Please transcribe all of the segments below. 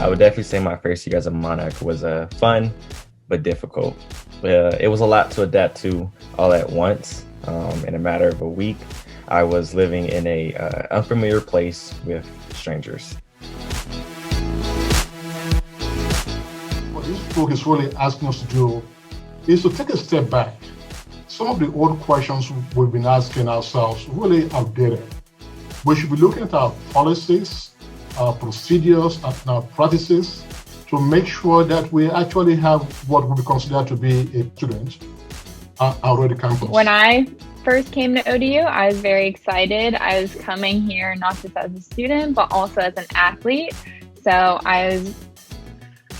I would definitely say my first year as a Monarch was fun, but difficult. It was a lot to adapt to all at once. In a matter of a week, I was living in a unfamiliar place with strangers. What this book is really asking us to do is to take a step back. Some of the old questions we've been asking ourselves really outdated. We should be looking at our policies, our procedures, and our practices to make sure that we actually have what would be considered to be a student already campus. When I first came to ODU, I was very excited. I was coming here not just as a student, but also as an athlete. So I was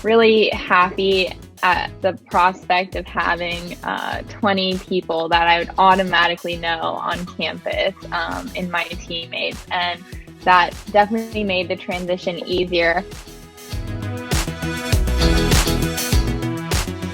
really happy at the prospect of having 20 people that I would automatically know on campus in my teammates. And that definitely made the transition easier.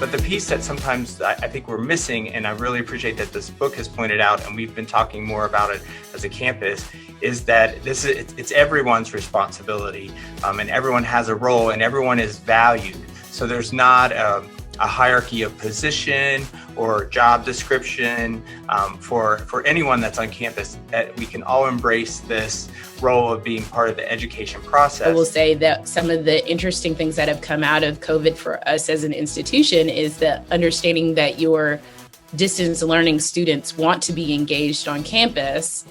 But the piece that sometimes I think we're missing, and I really appreciate that this book has pointed out, and we've been talking more about it as a campus, is that it's everyone's responsibility, and everyone has a role, and everyone is valued. So there's not a hierarchy of position or job description for anyone that's on campus, that we can all embrace this role of being part of the education process. I will say that some of the interesting things that have come out of COVID for us as an institution is the understanding that your distance learning students want to be engaged on campus,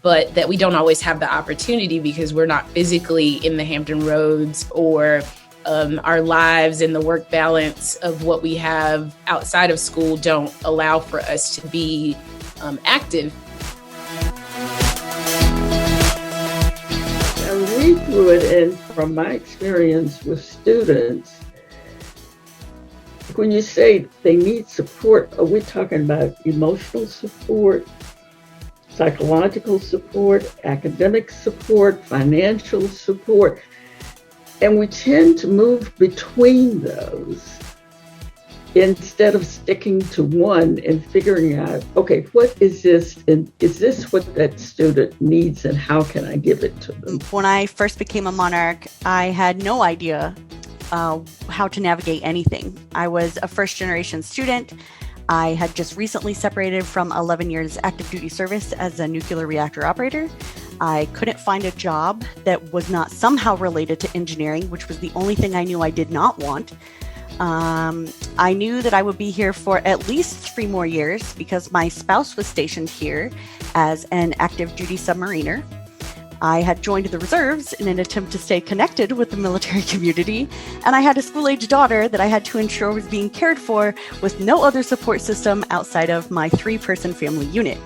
but that we don't always have the opportunity because we're not physically in the Hampton Roads, or our lives and the work balance of what we have outside of school don't allow for us to be active. I read through it, and from my experience with students, when you say they need support, are we talking about emotional support, psychological support, academic support, financial support? And we tend to move between those instead of sticking to one and figuring out, okay, what is this? And is this what that student needs, and how can I give it to them? When I first became a Monarch, I had no idea how to navigate anything. I was a first generation student. I had just recently separated from 11 years active duty service as a nuclear reactor operator. I couldn't find a job that was not somehow related to engineering, which was the only thing I knew I did not want. I knew that I would be here for at least 3 more years because my spouse was stationed here as an active duty submariner. I had joined the reserves in an attempt to stay connected with the military community, and I had a school-age daughter that I had to ensure was being cared for with no other support system outside of my 3-person family unit.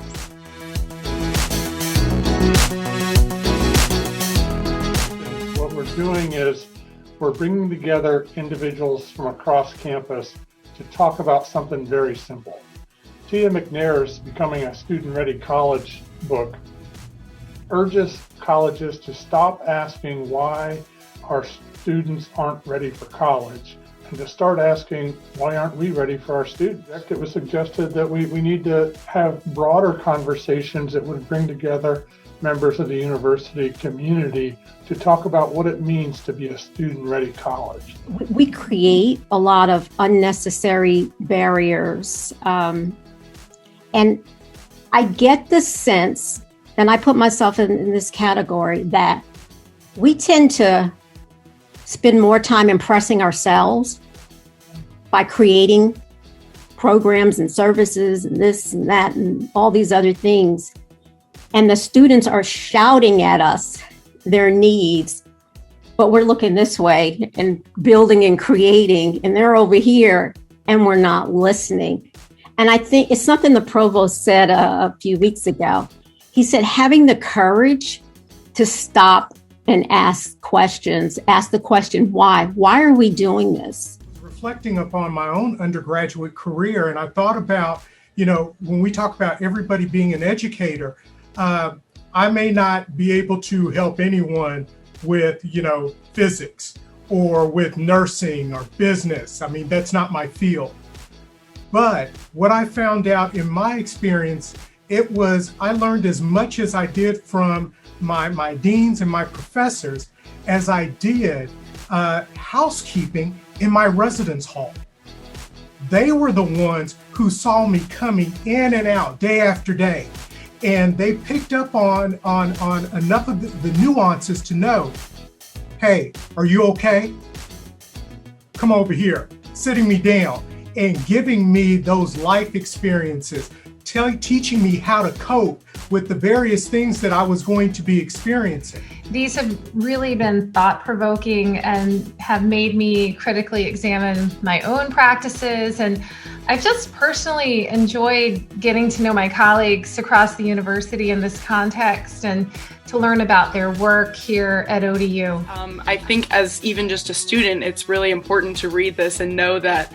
What we're doing is we're bringing together individuals from across campus to talk about something very simple. Tia McNair's Becoming a Student-Ready College book urges colleges to stop asking why our students aren't ready for college and to start asking, why aren't we ready for our students? It was suggested that we need to have broader conversations that would bring together members of the university community to talk about what it means to be a student-ready college. We create a lot of unnecessary barriers. And I get the sense, and I put myself in this category, that we tend to spend more time impressing ourselves by creating programs and services and this and that and all these other things. And the students are shouting at us their needs, but we're looking this way and building and creating, and they're over here and we're not listening. And I think it's something the provost said a few weeks ago. He said, having the courage to stop and ask questions, ask the question, why? Why are we doing this? Reflecting upon my own undergraduate career, and I thought about, when we talk about everybody being an educator, I may not be able to help anyone with, physics or with nursing or business. I mean, that's not my field. But what I found out in my experience, I learned as much as I did from my deans and my professors as I did housekeeping in my residence hall. They were the ones who saw me coming in and out day after day. And they picked up on enough of the nuances to know, hey, are you okay? Come over here, sitting me down and giving me those life experiences, teaching me how to cope with the various things that I was going to be experiencing. These have really been thought-provoking and have made me critically examine my own practices. And I've just personally enjoyed getting to know my colleagues across the university in this context and to learn about their work here at ODU. I think as even just a student, it's really important to read this and know that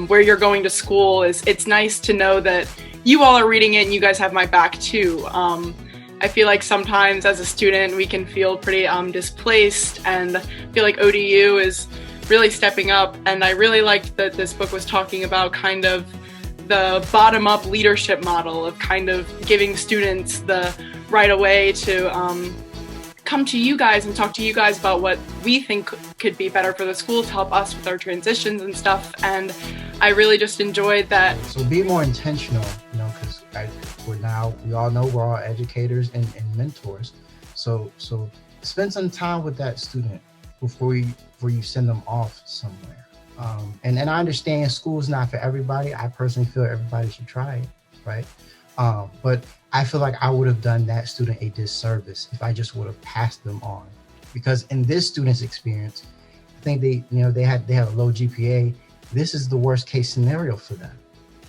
where you're going to school it's nice to know that you all are reading it and you guys have my back too. I feel like sometimes as a student we can feel pretty displaced, and I feel like ODU is really stepping up, and I really liked that this book was talking about kind of the bottom-up leadership model of kind of giving students the right away to come to you guys and talk to you guys about what we think could be better for the school to help us with our transitions and stuff. And I really just enjoyed that. So be more intentional, you know, because we all know we're all educators and mentors. So spend some time with that student before you send them off somewhere. And I understand school's not for everybody. I personally feel everybody should try it, right? But I feel like I would have done that student a disservice if I just would have passed them on, because in this student's experience, I think they have a low GPA. This is the worst case scenario for them.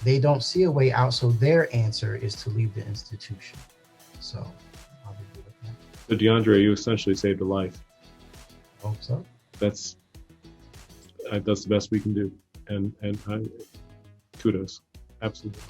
They don't see a way out, so their answer is to leave the institution. So I'll be good with that. So DeAndre, you essentially saved a life. I hope so. That's the best we can do, and kudos, absolutely.